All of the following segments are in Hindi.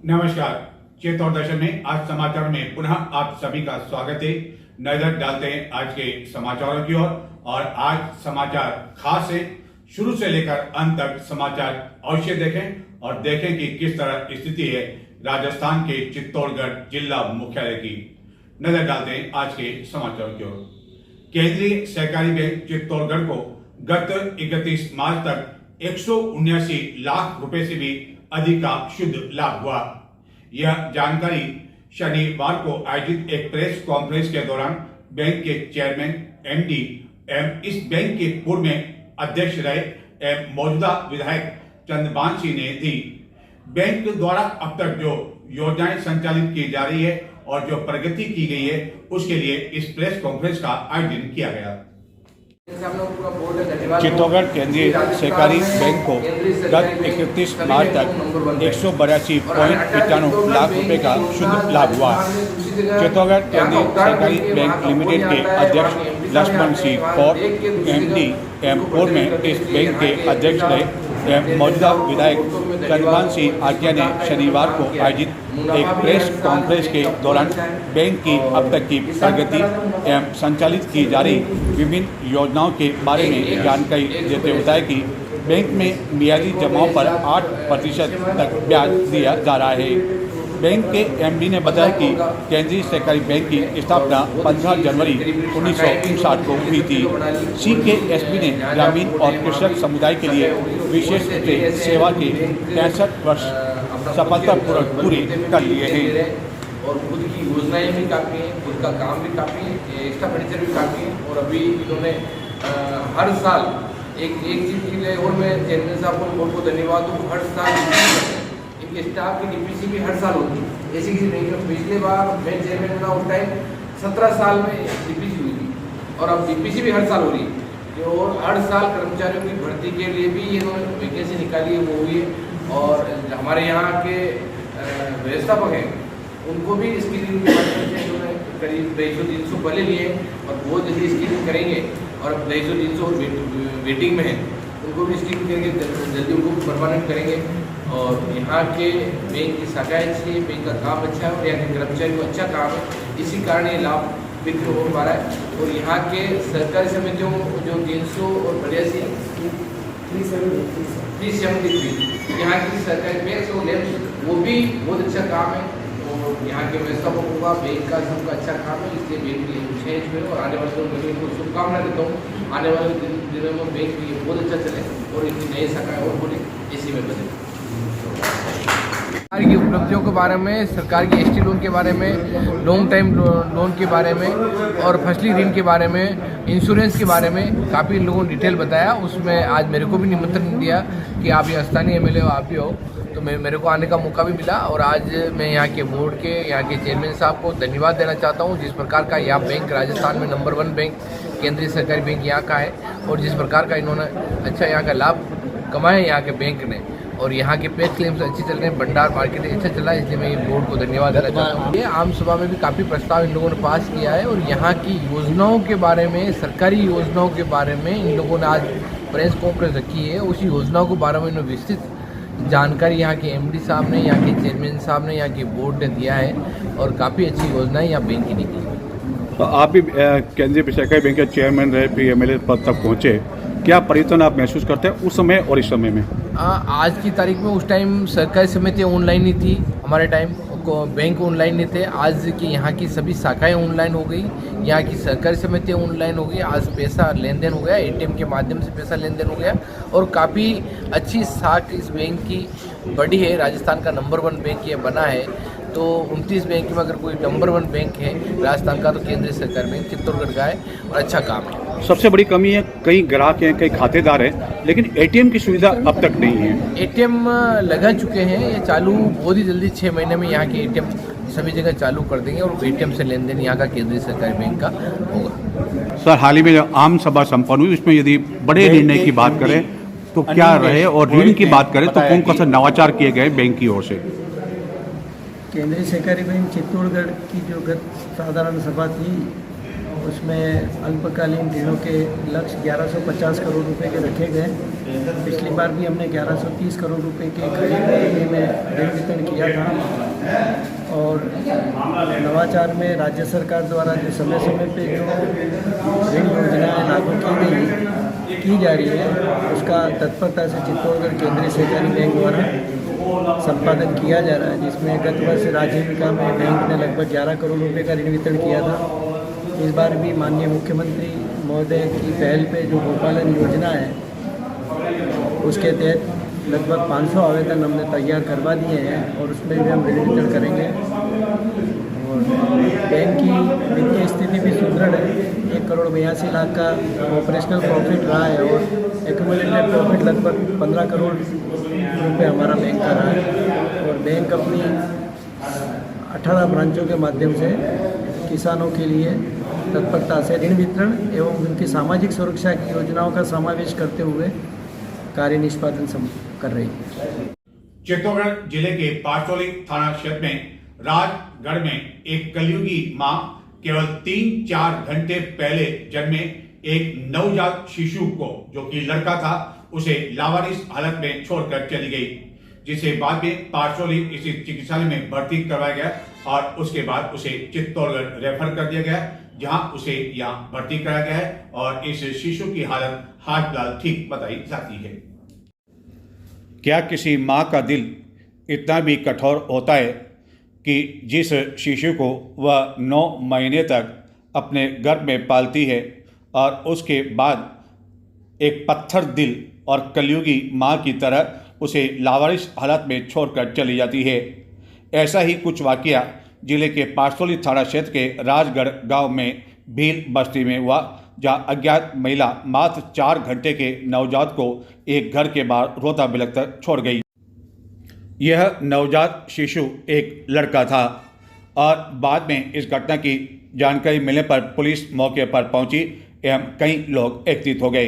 नमस्कार। चेतौर दर्शन में आज समाचार में पुनः आप सभी का स्वागत है। नजर डालते हैं आज के समाचारों की ओर और आज समाचार खास है। शुरू से लेकर अंत तक समाचार अवश्य देखें और देखें कि किस तरह स्थिति है राजस्थान के चित्तौड़गढ़ जिला मुख्यालय की। नजर डालते हैं आज के समाचारों की ओर। केंद्रीय सहकारी बैंक चित्तौड़गढ़ को गत 31 मार्च तक 179 लाख रुपए से भी अधिक का शुद्ध लाभ हुआ। यह जानकारी शनिवार को आयोजित एक प्रेस कॉन्फ्रेंस के दौरान बैंक के चेयरमैन एमडी एवं इस बैंक के पूर्व में अध्यक्ष रहे एवं मौजूदा विधायक चंद्रभान सिंह ने दी। बैंक द्वारा अब तक जो योजनाएं संचालित की जा रही है और जो प्रगति की गई है उसके लिए इस प्रेस कॉन्फ्रेंस का आयोजन किया गया। चित्तौड़गढ़ केंद्रीय सहकारी बैंक को गत 31 मार्च तक 182.95 लाख रुपए का शुद्ध लाभ हुआ। चित्तौड़गढ़ केंद्रीय सहकारी बैंक लिमिटेड के अध्यक्ष लक्ष्मण सिंह और एमडी एवं पूर्व में इस बैंक के अध्यक्ष रहे एवं मौजूदा विधायक चंद्रभान सिंह आर्या ने शनिवार को आयोजित एक प्रेस कॉन्फ्रेंस के दौरान बैंक की अब तक की प्रगति एवं संचालित की जा रही विभिन्न योजनाओं के बारे में जानकारी देते हुए बताया कि बैंक में मियादी जमाओं पर 8% तक ब्याज दिया जा रहा है। बैंक के एमडी ने बताया कि केंद्रीय सहकारी बैंक की स्थापना 15 जनवरी 1959 को हुई थी। CKSB ने ग्रामीण और कृषक समुदाय के लिए विशेष रूप से सेवा के 65 वर्ष सफलतापूर्वक पूरे कर लिए हैं। और खुद की योजनाएं भी काफ़ी हैं, खुद का काम भी काफ़ी है, एक्स्ट्रा फर्नीचर भी काफ़ी है। और अभी इन्होंने हर साल एक चीज़ के लिए और मैं चेयरमैन साहब को बहुत बहुत धन्यवाद दूँ। हर साल इनके स्टाफ की DPC भी हर साल होती है। ऐसी किसी बैंक में पिछले बार मैं चेयरमैन बना उस टाइम 17 साल में DPC हुई थी और अब DPC भी हर साल हो रही है। और हर साल कर्मचारियों की भर्ती के लिए भी इन्होंने वैकेंसी निकाली है, वो हुई है। और हमारे यहाँ के व्यवस्थापक हैं उनको भी स्क्रीनिंग के माध्यम से इन्होंने करीब 250-300 पहले लिए और बहुत जल्दी स्क्रीनिंग करेंगे और अब 250-300 वेटिंग में है, उनको भी स्क्रीनिंग करेंगे, जल्दी उनको परमानेंट करेंगे। और यहाँ के बैंक की शाखाएँ अच्छी है, बैंक का काम अच्छा है और यहाँ के कर्मचारी को अच्छा काम है, इसी कारण ये लाभ बिक्री हो पा रहा है। और यहाँ के सरकारी समितियों जो 300 और 82 373 यहाँ की सरकारी बैंक और लैब वो भी बहुत अच्छा काम है। और यहाँ के व्यवस्थापकों का बैंक का सबका अच्छा काम है, इसलिए बैंक की विशेष में और आने वाले दिनों को शुभकामनाएं देता हूँ। आने वाले दिनों में बैंक की बहुत अच्छा चले और इसकी नई शाखाएँ और खुली, इसी में बने। सरकार की उपलब्धियों के बारे में, सरकार की ST लोन के बारे में, लॉन्ग टाइम लोन के बारे में और फसली ऋण के बारे में, इंश्योरेंस के बारे में काफ़ी लोगों ने डिटेल बताया। उसमें आज मेरे को भी निमंत्रण दिया कि आप ये स्थानीय MLA हो, आप भी हो, तो मेरे को आने का मौका भी मिला। और आज मैं यहाँ के बोर्ड के, यहाँ के चेयरमैन साहब को धन्यवाद देना चाहता हूँ। जिस प्रकार का यह बैंक राजस्थान में नंबर 1 बैंक केंद्रीय सरकारी बैंक यहाँ का है और जिस प्रकार का इन्होंने अच्छा यहाँ का लाभ कमाया यहाँ के बैंक ने, और यहाँ के पे क्लेम्स अच्छी चल रहे हैं, भंडार मार्केट अच्छा चला है, इसलिए मैं ये बोर्ड को धन्यवाद देना चाहता हूँ। ये आम सभा में भी काफ़ी प्रस्ताव इन लोगों ने पास किया है और यहाँ की योजनाओं के बारे में, सरकारी योजनाओं के बारे में इन लोगों ने आज प्रेस कॉन्फ्रेंस रखी है। उसी योजनाओं के बारे में इन्होंने विस्तृत जानकारी यहाँ के MD साहब ने, यहाँ के चेयरमैन साहब ने, यहाँ के बोर्ड ने दिया है और काफ़ी अच्छी योजनाएँ यहाँ बैंक की निकली। तो आप भी केंद्रीय सहकारी बैंक के चेयरमैन रहे, फिर MLA पद तक पहुँचे, क्या परिवर्तन आप महसूस करते हैं उस समय और इस समय में? आज की तारीख में, उस टाइम सरकारी समिति ऑनलाइन नहीं थी, हमारे टाइम को बैंक ऑनलाइन नहीं थे। आज की यहाँ की सभी शाखाएं ऑनलाइन हो गई, यहाँ की सरकारी समितियाँ ऑनलाइन हो गई। आज पैसा लेन देन हो गया, ATM के माध्यम से पैसा लेन देन हो गया और काफ़ी अच्छी शाख इस बैंक की बड़ी है। राजस्थान का नंबर 1 बैंक ये बना है। तो 29 बैंक में अगर कोई नंबर 1 बैंक है राजस्थान का तो केंद्रीय सरकारी बैंक चित्तौड़गढ़ का है और अच्छा काम है। सबसे बड़ी कमी है, कई ग्राहक हैं, कई खातेदार हैं, लेकिन ATM की सुविधा अब तक नहीं है। ATM लगा चुके हैं, ये चालू बहुत ही जल्दी 6 महीने में यहाँ के ATM सभी जगह चालू कर देंगे और ATM से लेन देन यहाँ का केंद्रीय सरकारी बैंक का होगा। सर, हाल ही में जो आम सभा संपन्न हुई उसमें यदि बड़े निर्णय की बात करें तो क्या रहे और ऋण की बात करें तो कौन कौन सा नवाचार किए गए बैंक की ओर से? केंद्रीय सहकारी बैंक चित्तौड़गढ़ की जो गत साधारण सभा थी उसमें अल्पकालीन ऋणों के लक्ष्य 1150 करोड़ रुपए के रखे गए। पिछली बार भी हमने 1130 करोड़ रुपए के करीब में ऋण वितरण किया था। और नवाचार में राज्य सरकार द्वारा जो समय समय पे जो ऋण योजनाएँ लागू की जा रही है, उसका तत्परता से चित्तौड़गढ़ केंद्रीय सहकारी बैंक द्वारा संपादन किया जा रहा है, जिसमें गत वर्ष राजीविका में बैंक ने लगभग 11 करोड़ रुपए का ऋण वितरण किया था। इस बार भी माननीय मुख्यमंत्री महोदय की पहल पे जो गोपालन योजना है, उसके तहत लगभग 500 आवेदन हमने तैयार करवा दिए हैं और उसमें भी हम ऋण वितरण करेंगे। और बैंक की वित्तीय स्थिति भी सुदृढ़ है। 1,82,00,000 का ऑपरेशनल प्रॉफिट रहा है और एक्यूमुलेटेड प्रॉफिट लगभग 15 करोड़ रुपए हमारा बैंक का रहा है। और बैंक अपनी 18 ब्रांचों के माध्यम से किसानों के लिए तत्परता से ऋण वितरण एवं उनकी सामाजिक सुरक्षा की योजनाओं का समावेश करते हुए कार्य निष्पादन कर रही है। चित्तौड़गढ़ जिले के पारसौली थाना क्षेत्र में राजगढ़ में एक कलयुगी मां केवल 3-4 घंटे पहले जन्मे एक नवजात शिशु को, जो कि लड़का था, उसे लावारिस हालत में छोड़कर चली गई, जिसे बाद में पारसौली स्थित चिकित्सालय में भर्ती करवाया गया और उसके बाद उसे चित्तौड़गढ़ रेफर कर दिया गया, जहां उसे यहां भर्ती कराया गया है और इस शिशु की हालत हाल फिलहाल ठीक बताई जाती है। क्या किसी माँ का दिल इतना भी कठोर होता है कि जिस शिशु को वह 9 महीने तक अपने गर्भ में पालती है और उसके बाद एक पत्थर दिल और कलयुगी माँ की तरह उसे लावारिस हालत में छोड़कर चली जाती है। ऐसा ही कुछ वाकया जिले के पारसौली थाना क्षेत्र के राजगढ़ गांव में भील बस्ती में हुआ, जहां अज्ञात महिला मात्र 4 घंटे के नवजात को एक घर के बाहर रोता बिलखता छोड़ गई। यह नवजात शिशु एक लड़का था और बाद में इस घटना की जानकारी मिलने पर पुलिस मौके पर पहुंची एवं कई लोग एकत्रित हो गए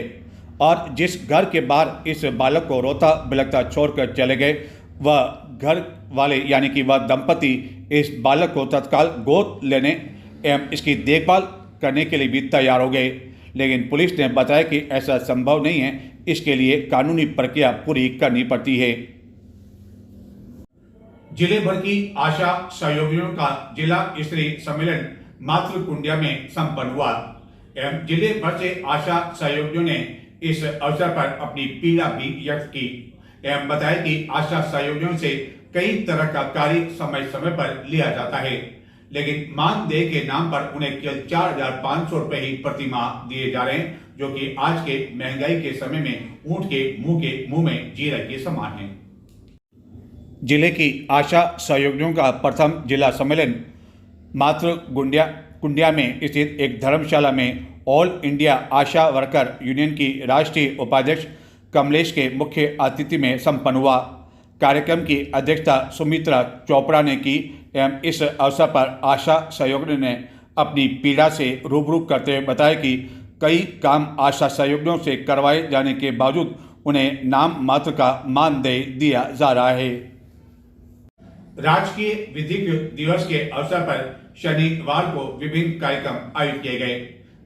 और जिस घर के बाहर इस बालक को रोता बिलखता छोड़कर चले गए, वह घर वाले यानी कि वह दंपति इस बालक को तत्काल गोद लेने एवं इसकी देखभाल करने के लिए भी तैयार हो गए, लेकिन पुलिस ने बताया कि ऐसा संभव नहीं है, इसके लिए कानूनी प्रक्रिया पूरी करनी पड़ती है। जिले भर की आशा सहयोगियों का जिला स्तरीय सम्मेलन मातृकुंडिया में संपन्न हुआ एवं जिले भर से आशा सहयोगियों ने इस अवसर पर अपनी पीड़ा भी व्यक्त की एवं बताया कि आशा सहयोगियों से कई तरह का कार्य समय समय पर लिया जाता है, लेकिन मानदेय के नाम पर उन्हें केवल 4,500 रुपए ही प्रति माह दिए जा रहे हैं, जो कि आज के महंगाई के समय में ऊंट के मुंह में जीरा के समान है। जिले की आशा सहयोगियों का प्रथम जिला सम्मेलन मातृकुंडिया में स्थित एक धर्मशाला में ऑल इंडिया आशा वर्कर यूनियन की राष्ट्रीय उपाध्यक्ष कमलेश के मुख्य अतिथि में संपन्न हुआ। कार्यक्रम की अध्यक्षता सुमित्रा चोपड़ा ने की एवं इस अवसर पर आशा सहयोगियों ने अपनी पीड़ा से रूबरू करते हुए बताया कि कई काम आशा सहयोगियों से करवाए जाने के बावजूद उन्हें नाम मात्र का मानदेय दिया जा रहा है। राजकीय विधिक दिवस के अवसर पर शनिवार को विभिन्न कार्यक्रम आयोजित किए गए।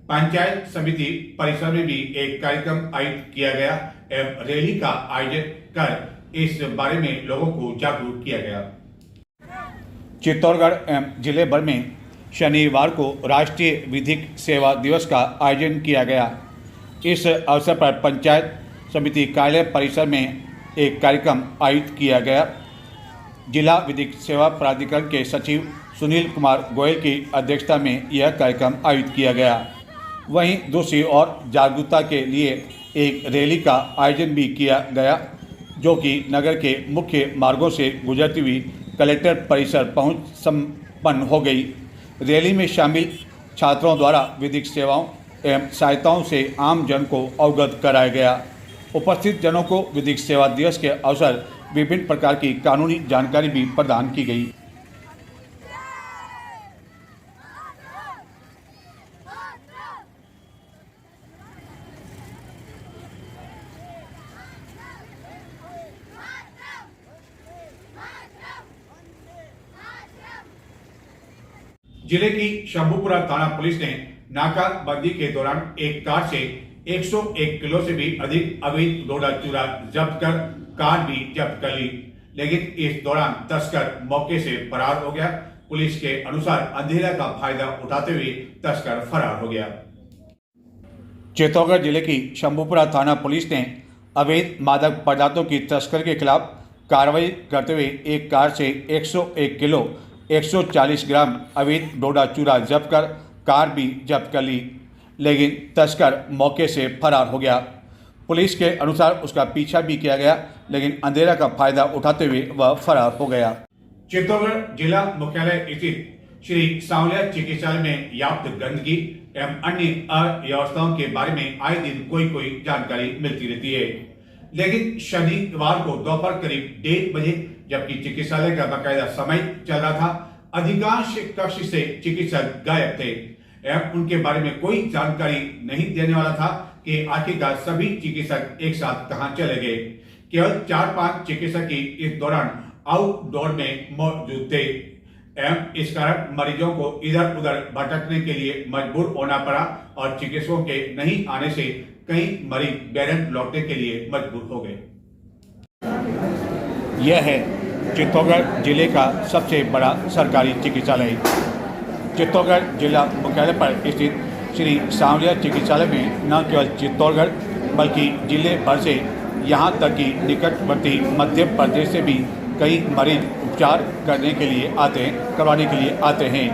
पंचायत समिति परिसर में भी एक कार्यक्रम आयोजित किया गया एवं रैली का आयोजन कर इस बारे में लोगों को जागरूक किया गया। चित्तौड़गढ़ एवं जिले भर में शनिवार को राष्ट्रीय विधिक सेवा दिवस का आयोजन किया गया। इस अवसर पर पंचायत समिति कार्यालय परिसर में एक कार्यक्रम आयोजित किया गया। जिला विधिक सेवा प्राधिकरण के सचिव सुनील कुमार गोयल की अध्यक्षता में यह कार्यक्रम आयोजित किया गया। वहीं दूसरी ओर जागरूकता के लिए एक रैली का आयोजन भी किया गया, जो कि नगर के मुख्य मार्गों से गुजरती हुई कलेक्टर परिसर पहुंच संपन्न हो गई। रैली में शामिल छात्रों द्वारा विधिक सेवाओं एवं सहायताओं से आम जन को अवगत कराया गया। उपस्थित जनों को विधिक सेवा दिवस के अवसर विभिन्न प्रकार की कानूनी जानकारी भी प्रदान की गई। जिले की शंभूपुरा थाना पुलिस ने नाकाबंदी के दौरान एक कार से 101 किलो से भी अधिक अवैध डोडा चूरा जब्त कर कार भी जब्त कर ली, लेकिन इस दौरान तस्कर मौके से फरार हो गया। पुलिस के अनुसार अंधेरा का फायदा उठाते हुए तस्कर फरार हो गया। चित्तौड़गढ़ जिले की शंभूपुरा थाना पुलिस ने अवैध मादक पदार्थों की तस्कर के खिलाफ कार्रवाई करते हुए एक कार से 101 किलो 140 ग्राम अवैध डोडा चूरा जब्त कर कार भी जब्त कर ली, लेकिन तस्कर मौके से फरार हो गया। पुलिस के अनुसार उसका पीछा भी किया गया, लेकिन अंधेरा का फायदा उठाते हुए वह फरार हो गया। चित्तौड़गढ़ जिला मुख्यालय स्थित श्री सांवलिया चिकित्सालय में व्याप्त गंदगी एवं अन्य अव्यवस्थाओं के बारे में आए दिन कोई जानकारी मिलती रहती है, लेकिन शनिवार को दोपहर करीब 1:30 बजे, जबकि चिकित्सालय का बाकायदा समय चल रहा था, अधिकांश कक्ष से चिकित्सक गायब थे एवं उनके बारे में कोई जानकारी नहीं देने वाला था कि आखिरकार सभी चिकित्सक एक साथ कहां चले गए। केवल 4-5 चिकित्सक ही इस दौरान आउटडोर में मौजूद थे एवं इस कारण मरीजों को इधर उधर भटकने के लिए मजबूर होना पड़ा और चिकित्सकों के नहीं आने से कई मरीज बैरन लौटने के लिए मजबूर हो गए। यह है चित्तौड़गढ़ जिले का सबसे बड़ा सरकारी चिकित्सालय। चित्तौड़गढ़ जिला मुख्यालय पर स्थित श्री सांवलिया चिकित्सालय में न केवल चित्तौड़गढ़ बल्कि जिले भर से यहाँ तक कि निकटवर्ती मध्य प्रदेश से भी कई मरीज उपचार करने के लिए करवाने के लिए आते हैं,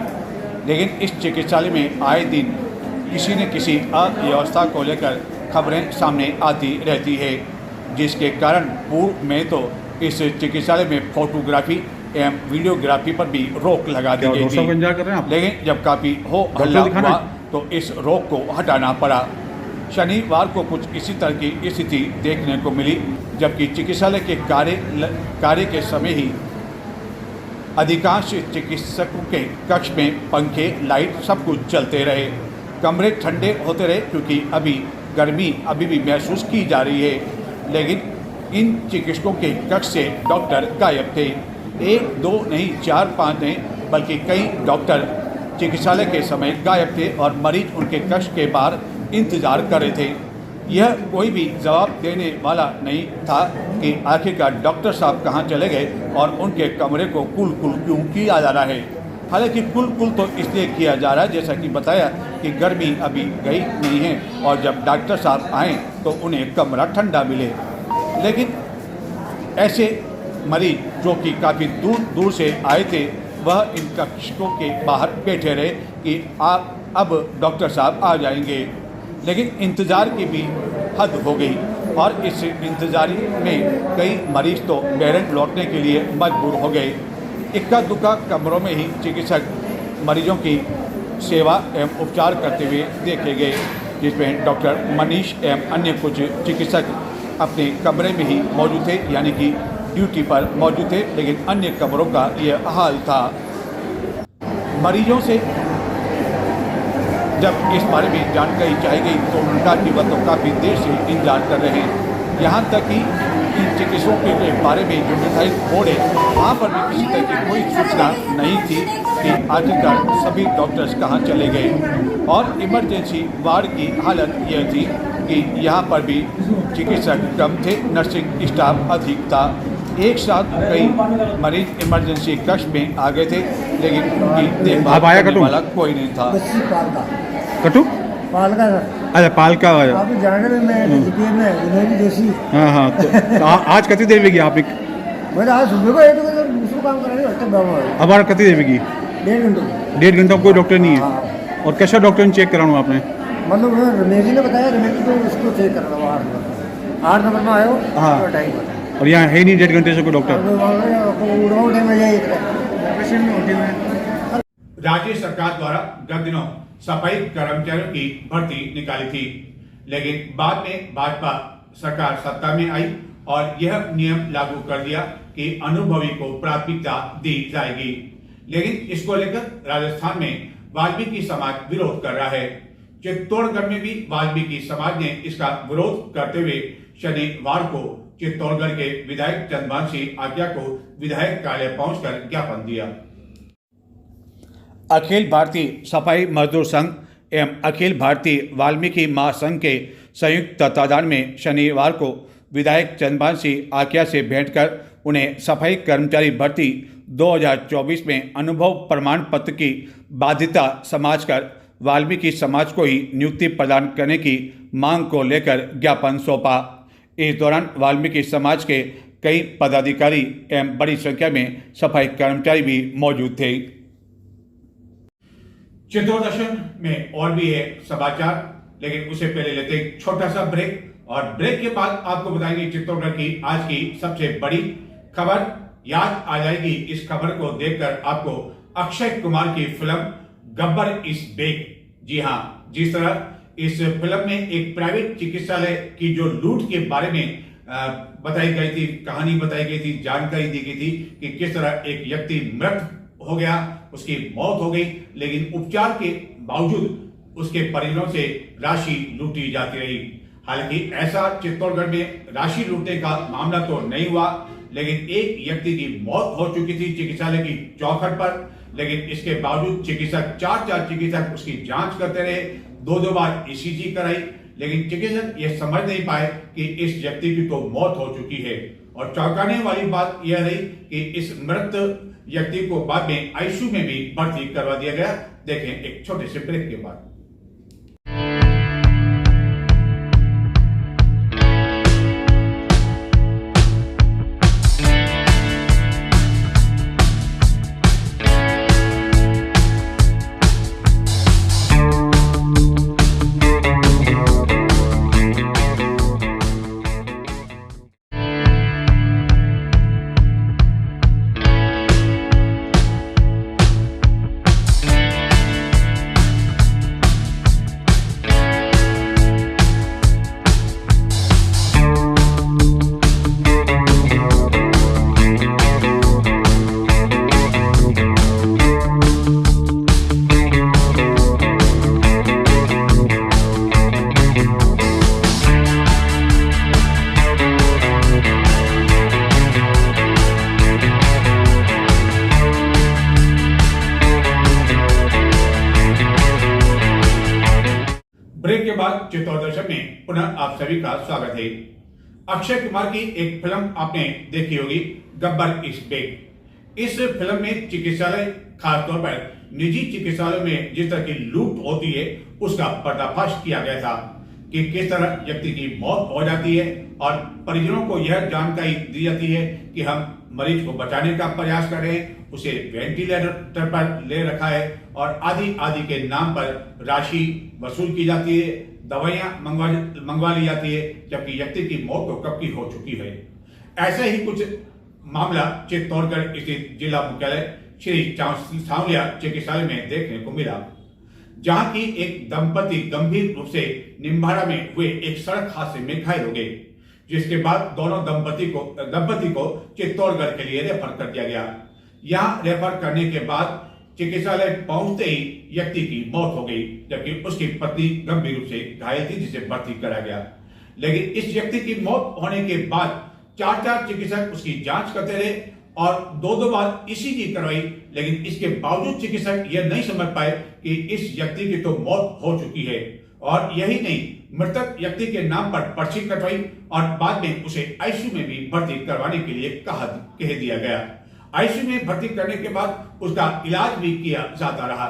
लेकिन इस चिकित्सालय में आए दिन किसी न किसी अव्यवस्था को लेकर खबरें सामने आती रहती है, जिसके कारण पूर्व में तो इस चिकित्सालय में फोटोग्राफी एवं वीडियोग्राफी पर भी रोक लगा दी गई थी, लेकिन जब काफ़ी हो हल्ला हुआ तो इस रोक को हटाना पड़ा। शनिवार को कुछ इसी तरह की स्थिति देखने को मिली, जबकि चिकित्सालय के कार्य के समय ही अधिकांश चिकित्सकों के कक्ष में पंखे, लाइट सब कुछ चलते रहे। कमरे ठंडे होते रहे क्योंकि अभी गर्मी अभी भी महसूस की जा रही है, लेकिन इन चिकित्सकों के कक्ष से डॉक्टर गायब थे। 1-2 नहीं, 4-5 नहीं, बल्कि कई डॉक्टर चिकित्सालय के समय गायब थे और मरीज उनके कक्ष के बाहर इंतजार कर रहे थे। यह कोई भी जवाब देने वाला नहीं था कि आखिरकार डॉक्टर साहब कहाँ चले गए और उनके कमरे को कुल क्यों किया जा रहा है। हालांकि कुल तो इसलिए किया जा रहा है, जैसा कि बताया कि गर्मी अभी गई नहीं है और जब डॉक्टर साहब आए तो उन्हें कमरा ठंडा मिले, लेकिन ऐसे मरीज जो कि काफ़ी दूर से आए थे वह इन कक्षों के बाहर बैठे रहे कि आप अब डॉक्टर साहब आ जाएंगे, लेकिन इंतज़ार की भी हद हो गई और इस इंतज़ार में कई मरीज तो बैरन लौटने के लिए मजबूर हो गए। इक्का दुक्का कमरों में ही चिकित्सक मरीजों की सेवा एवं उपचार करते हुए देखे गए, जिसमें डॉक्टर मनीष एवं अन्य कुछ चिकित्सक अपने कमरे में ही मौजूद थे, यानी कि ड्यूटी पर मौजूद थे, लेकिन अन्य कमरों का यह हाल था। मरीजों से जब इस बारे में जानकारी चाही गई तो उनका कि वह तो काफ़ी देर से इंतजार कर रहे हैं, यहाँ तक कि इन चिकित्सकों के बारे में जो निर्धारित बोर्ड है वहाँ पर भी किसी तरह की कोई सूचना नहीं थी कि आखिरकार सभी डॉक्टर्स कहाँ चले गए। और इमरजेंसी वार्ड की हालत यह थी कि यहाँ पर भी चिकित्सक कम थे, नर्सिंग स्टाफ अधिक था। एक साथ कई मरीज इमरजेंसी कक्ष में आ गए थे, लेकिन उनकी देखभाल करने वाला कोई नहीं था। कटु पालका अच्छा पालका आप जाने में देसी हाँ तो आज कति देर में आप मैं आज सुबह को दूसरा काम कर रहे हैं। अब कति देर में 1.5 घंटा कोई डॉक्टर नहीं है। और कैसा डॉक्टर ने चेक कराना आपने? मतलब रमेश जी ने बताया, रमेश तो उसको चेक कर रहा हूँ 8 नंबर में आयो। हाँ और यहाँ है नहीं 1.5 घंटे से कोई डॉक्टर। राज्य सरकार द्वारा गत दिनों सफाई कर्मचारियों की भर्ती निकाली थी, लेकिन बाद में भाजपा सरकार सत्ता में आई और यह नियम लागू कर दिया कि अनुभवी को प्राथमिकता दी जाएगी, लेकिन इसको लेकर राजस्थान में वाल्मीकि समाज विरोध कर रहा है। चित्तौड़गढ़ में भी वाल्मीकि समाज ने इसका विरोध करते हुए शनिवार को चित्तौड़गढ़ के विधायक चंद्रभान सिंह आज्ञा को विधायक कार्यालय पहुंचकर ज्ञापन दिया। अखिल भारतीय सफाई मजदूर संघ एवं अखिल भारतीय वाल्मीकि महासंघ के संयुक्त तत्वाधान में शनिवार को विधायक चंद्रभान सिंह आकिया से भेंट कर उन्हें सफाई कर्मचारी भर्ती 2024 में अनुभव प्रमाण पत्र की बाध्यता समझकर वाल्मीकि समाज को ही नियुक्ति प्रदान करने की मांग को लेकर ज्ञापन सौंपा। इस दौरान वाल्मीकि समाज के कई पदाधिकारी एवं बड़ी संख्या में सफाई कर्मचारी भी मौजूद थे। चित्तौड़दर्शन में और भी है समाचार, लेकिन उससे पहले लेते हैं एक छोटा सा ब्रेक और ब्रेक के बाद आपको बताएंगे चित्तौड़गढ़ की आज की सबसे बड़ी खबर। याद आ जाएगी इस खबर को देखकर आपको अक्षय कुमार की फिल्म गब्बर इज बैक। जी हाँ, जिस तरह इस फिल्म में एक प्राइवेट चिकित्सालय की जो लूट के बारे में बताई गई थी, कहानी बताई गई थी, जानकारी दी गई थी कि किस तरह एक व्यक्ति मृत हो गया, उसकी मौत हो गई, लेकिन उपचार के बावजूद उसके परिजनों से राशि लूटी जाती रही। हालांकि ऐसा चित्तौड़गढ़ में राशि लूटने का मामला तो नहीं हुआ, लेकिन एक व्यक्ति की मौत हो चुकी थी चिकित्सालय की चौखट पर, लेकिन इसके बावजूद चिकित्सक चार चिकित्सक उसकी जांच करते रहे, दो बार ईसीजी कराई, लेकिन चिकित्सक यह समझ नहीं पाए कि इस व्यक्ति की तो मौत हो चुकी है। और चौंकाने वाली बात यह रही कि इस मृत व्यक्ति को बाद में आईसीयू में भी भर्ती करवा दिया गया। देखें एक छोटे से ब्रेक के बाद। ब्रेक के बाद चित्तौड़दर्शन में पुनः आप सभी का स्वागत है। अक्षय कुमार की एक फिल्म आपने देखी होगी, गब्बर इज बैक। इस फिल्म में चिकित्सालय, खासतौर पर निजी चिकित्सालयों में जिस तरह की लूट होती है उसका पर्दाफाश किया गया था कि किस तरह व्यक्ति की मौत हो जाती है और परिजनों को यह जानकारी दी जाती है कि हम मरीज को बचाने का प्रयास कर रहे हैं, उसे वेंटिलेटर पर ले रखा है और आदि के नाम पर राशि वसूल की जाती है, दवाइयां मंगवा ली जाती है, जबकि व्यक्ति की मौत तो कब की हो चुकी है। ऐसे ही कुछ मामला चित्तौड़गढ़ स्थित जिला मुख्यालय श्री सांवलिया चिकित्सालय में देखने को मिला, जहां की एक दंपति गंभीर रूप से निम्बाड़ा में हुए एक सड़क हादसे में घायल हो गए, जिसके बाद दोनों दंपति को चित्तौड़गढ़ के लिए रेफर कर दिया गया। यहाँ रेफर करने के बाद चिकित्सालय पहुंचते ही व्यक्ति की मौत हो गई, जबकि उसकी पत्नी गंभीर रूप से घायल थी, जिसे भर्ती कराया गया। लेकिन इस व्यक्ति की मौत होने के बाद चार चिकित्सक उसकी जांच करते रहे और दो बार ईसीजी करवाई, लेकिन इसके बावजूद चिकित्सक यह नहीं समझ पाए कि इस व्यक्ति की तो मौत हो चुकी है। और यही नहीं, मृतक व्यक्ति के नाम पर पर्ची कटवाई और बाद में उसे आईसीयू में भी भर्ती करवाने के लिए कह दिया गया। आईसीयू में भर्ती करने के बाद उसका इलाज भी किया जाता रहा,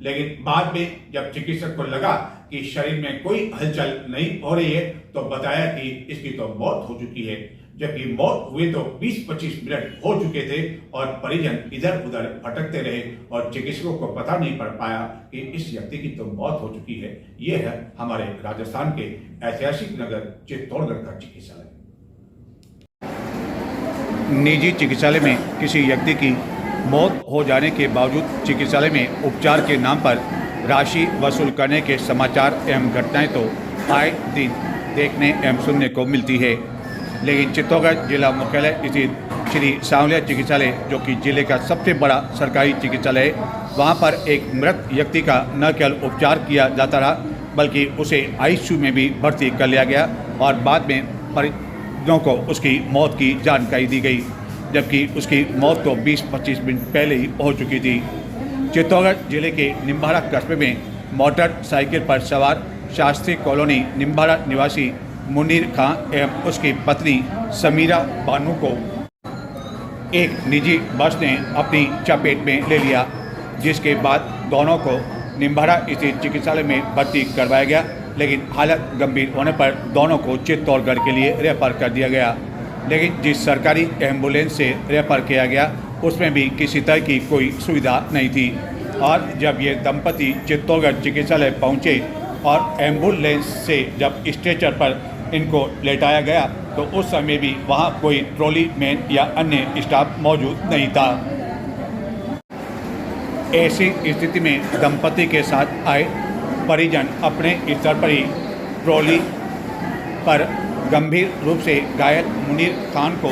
लेकिन बाद में जब चिकित्सक को लगा कि शरीर में कोई हलचल नहीं हो रही है तो बताया कि इसकी तो मौत हो चुकी है, जबकि मौत हुए तो 20-25 मिनट हो चुके थे और परिजन इधर उधर भटकते रहे और चिकित्सकों को पता नहीं पड़ पाया कि इस व्यक्ति की तो मौत हो चुकी है। यह है हमारे राजस्थान के ऐतिहासिक नगर चित्तौड़गढ़ का चिकित्सालय। निजी चिकित्सालय में किसी व्यक्ति की मौत हो जाने के बावजूद चिकित्सालय में उपचार के नाम पर राशि वसूल करने के समाचार एवं घटनाएं तो आए दिन देखने एवं सुनने को मिलती है, लेकिन चित्तौड़गढ़ जिला मुख्यालय स्थित श्री सांवलिया चिकित्सालय, जो कि जिले का सबसे बड़ा सरकारी चिकित्सालय है, वहाँ पर एक मृत व्यक्ति का न केवल उपचार किया जाता रहा बल्कि उसे आईसीयू में भी भर्ती कर लिया गया और बाद में परिजनों को उसकी मौत की जानकारी दी गई, जबकि उसकी मौत तो 20-25 मिनट पहले ही हो चुकी थी। चित्तौड़गढ़ जिले के निम्बाड़ा कस्बे में मोटरसाइकिल पर सवार शास्त्री कॉलोनी निम्बाड़ा निवासी मुनीर खां एवं उसकी पत्नी समीरा बानू को एक निजी बस ने अपनी चपेट में ले लिया, जिसके बाद दोनों को निम्बाड़ा स्थित चिकित्सालय में भर्ती करवाया गया, लेकिन हालत गंभीर होने पर दोनों को चित्तौड़गढ़ के लिए रेफर कर दिया गया। लेकिन जिस सरकारी एम्बुलेंस से रेफर किया गया उसमें भी किसी तरह की कोई सुविधा नहीं थी, और जब ये दंपति चित्तौड़गढ़ चिकित्सालय पहुँचे और एम्बुलेंस से जब स्ट्रेचर पर इनको लेटाया गया तो उस समय भी वहाँ कोई ट्रॉली मैन या अन्य स्टाफ मौजूद नहीं था। ऐसी स्थिति में दंपति के साथ आए परिजन अपने स्तर पर ही ट्रॉली पर गंभीर रूप से घायल मुनीर खान को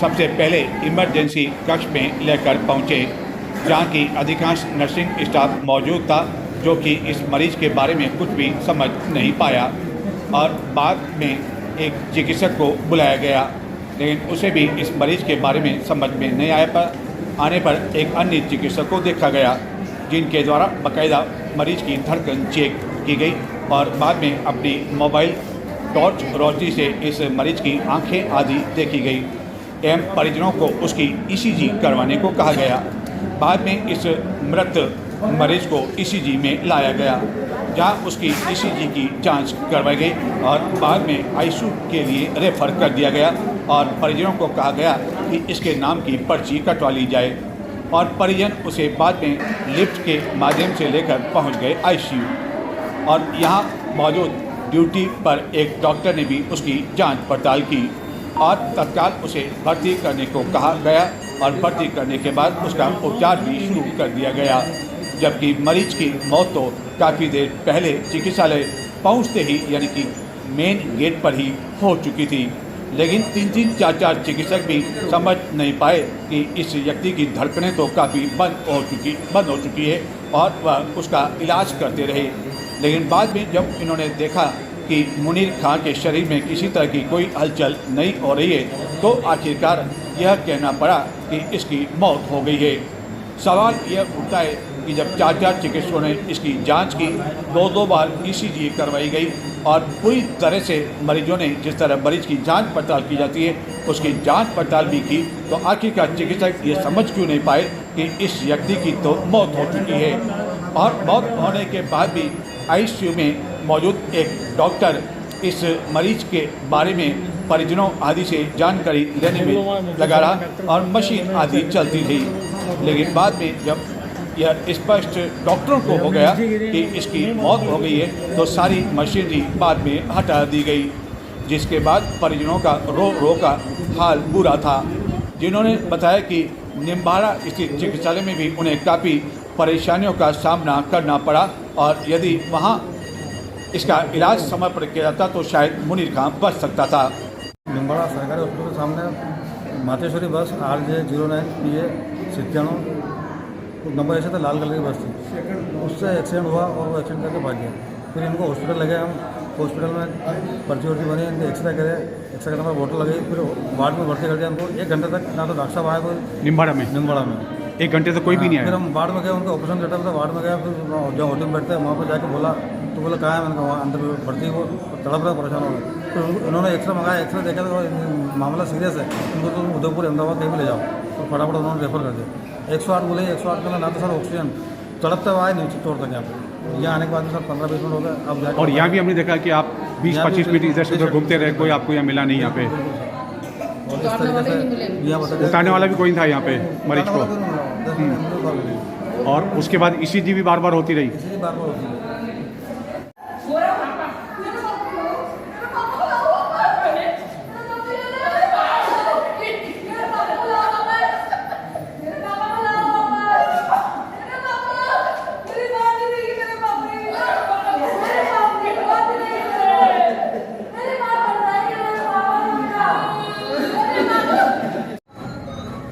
सबसे पहले इमरजेंसी कक्ष में लेकर पहुंचे, जहां की अधिकांश नर्सिंग स्टाफ मौजूद था, जो कि इस मरीज के बारे में कुछ भी समझ नहीं पाया, और बाद में एक चिकित्सक को बुलाया गया, लेकिन उसे भी इस मरीज के बारे में समझ में नहीं आने पर एक अन्य चिकित्सक को देखा गया, जिनके द्वारा बाकायदा मरीज की धड़कन चेक की गई और बाद में अपनी मोबाइल टॉर्च रोशनी से इस मरीज की आंखें आदि देखी गई एवं परिजनों को उसकी ईसीजी करवाने को कहा गया। बाद में इस मृत मरीज को ईसीजी में लाया गया, जहां उसकी ईसीजी की जांच करवाई गई और बाद में आईसीयू के लिए रेफर कर दिया गया और परिजनों को कहा गया कि इसके नाम की पर्ची कटवा ली जाए, और परिजन उसे बाद में लिफ्ट के माध्यम से लेकर पहुंच गए आईसीयू, और यहां मौजूद ड्यूटी पर एक डॉक्टर ने भी उसकी जांच पड़ताल की और तत्काल उसे भर्ती करने को कहा गया, और भर्ती करने के बाद उसका उपचार भी शुरू कर दिया गया, जबकि मरीज की मौत तो काफ़ी देर पहले चिकित्सालय पहुंचते ही यानी कि मेन गेट पर ही हो चुकी थी। लेकिन 3-4 चिकित्सक भी समझ नहीं पाए कि इस व्यक्ति की धड़कनें तो काफ़ी बंद हो चुकी है और वह उसका इलाज करते रहे। लेकिन बाद में जब इन्होंने देखा कि मुनीर खां के शरीर में किसी तरह की कोई हलचल नहीं हो रही है, तो आखिरकार यह कहना पड़ा कि इसकी मौत हो गई है। सवाल यह उठता है कि जब 4 चिकित्सकों ने इसकी जांच की, 2 बार ईसीजी करवाई गई और पूरी तरह से मरीजों ने जिस तरह मरीज की जांच पड़ताल की जाती है उसकी जांच पड़ताल भी की, तो आखिरकार चिकित्सक ये समझ क्यों नहीं पाए कि इस व्यक्ति की तो मौत हो चुकी है। और मौत होने के बाद भी आईसीयू में मौजूद एक डॉक्टर इस मरीज के बारे में परिजनों आदि से जानकारी लेने में लगा रहा और मशीन आदि चलती थी। लेकिन बाद में जब यह स्पष्ट डॉक्टरों को हो गया कि इसकी मौत हो गई है, तो सारी मशीनरी बाद में हटा दी गई, जिसके बाद परिजनों का रो का हाल बुरा था, जिन्होंने बताया कि निम्बाड़ा स्थित चिकित्सालय में भी उन्हें काफ़ी परेशानियों का सामना करना पड़ा, और यदि वहाँ इसका इलाज समय पर किया जाता तो शायद मुनीर खां बच सकता था। निम्बाड़ा सरकारी हॉस्पिटल के सामने मातेश्वरी बस RJ09 PA 97 नंबर ऐसे था, लाल कलर की बस थी, उससे एक्सीडेंट हुआ और वो एक्सीडेंट करके भाग गया। फिर इनको हॉस्पिटल लगे, हम हॉस्पिटल में पर्ची वर्ची बनी, इनके एक्सरे करे, एक्सरे करने पर बोतल लगी, फिर वार्ड में भर्ती कर दिया हमको। 1 घंटे तक ना तो डॉक्टर साहब आए कोई निम्बाड़ा में 1 घंटे तक कोई भी नहीं आया। फिर हम वार्ड में गए, उनका ऑपरेशन थिएटर था, वार्ड में गया, फिर जो ओटी में बैठते हैं वहाँ पर जाके बोला, तो बोला कहाँ है, मैंने कहा वहाँ अंदर भर्ती, वो तड़प रहा, परेशान हो गया। तो उन्होंने एक्सरे मंगाया, एक्सरे देखा तो मामला सीरियस है, उनको तो उदयपुर अहमदाबाद कहीं भी ले जाओ, तो फटाफट उन्होंने रेफर कर दिया। 108 बोले, 108 में ना तो सर ऑक्सीजन तड़पते हुए आए नीचे तोड़ तक यहाँ पे। यहाँ आने के बाद में सर 15-20 मिनट हो गए। अब जाके और यहाँ भी हमने देखा कि आप 20-25 मिनट इधर से उधर घूमते रहे, कोई आपको यहाँ मिला नहीं यहाँ पे, और इस तरीके से यहाँ बता उतारने वाला भी कोई नहीं था यहाँ पे मरीज को, और उसके बाद ईसीजी भी बार बार होती रही। बार बार होती है।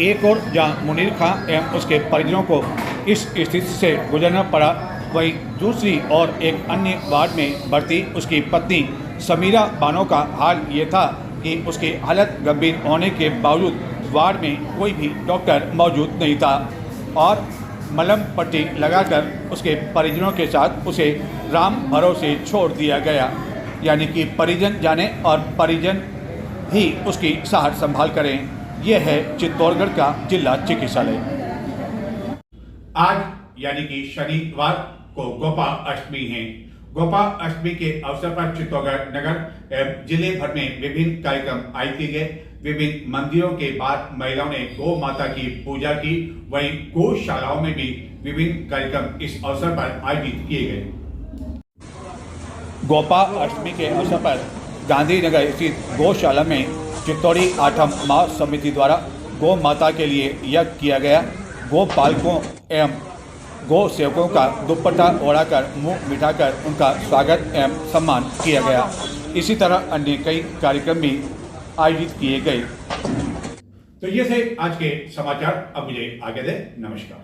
एक और जहां मुनीर खां एवं उसके परिजनों को इस स्थिति से गुजरना पड़ा, वहीं दूसरी और एक अन्य वार्ड में भर्ती उसकी पत्नी समीरा बानो का हाल ये था कि उसकी हालत गंभीर होने के बावजूद वार्ड में कोई भी डॉक्टर मौजूद नहीं था, और मलहम पट्टी लगाकर उसके परिजनों के साथ उसे राम भरोसे छोड़ दिया गया, यानी कि परिजन जाने और परिजन ही उसकी सार संभाल करें। यह है चित्तौड़गढ़ का जिला चिकित्सालय। आज यानी कि शनिवार को गोपा अष्टमी है। गोपा अष्टमी के अवसर पर चित्तौड़गढ़ नगर एवं जिले भर में विभिन्न कार्यक्रम आयोजित किए गए। विभिन्न मंदिरों के बाद महिलाओं ने गौ माता की पूजा की, वहीं गौशालाओं में भी विभिन्न कार्यक्रम इस अवसर पर आयोजित किए गए। गोपा अष्टमी के अवसर पर गांधीनगर स्थित गौशाला में चित्तौड़ी आठम महासमिति द्वारा गौ माता के लिए यज्ञ किया गया। गौ पालकों एवं गौ सेवकों का दुपट्टा ओढ़ाकर मुंह मिठाकर उनका स्वागत एवं सम्मान किया गया। इसी तरह अन्य कई कार्यक्रम भी आयोजित किए गए। तो ये थे आज के समाचार। अब मुझे आगे दे, नमस्कार।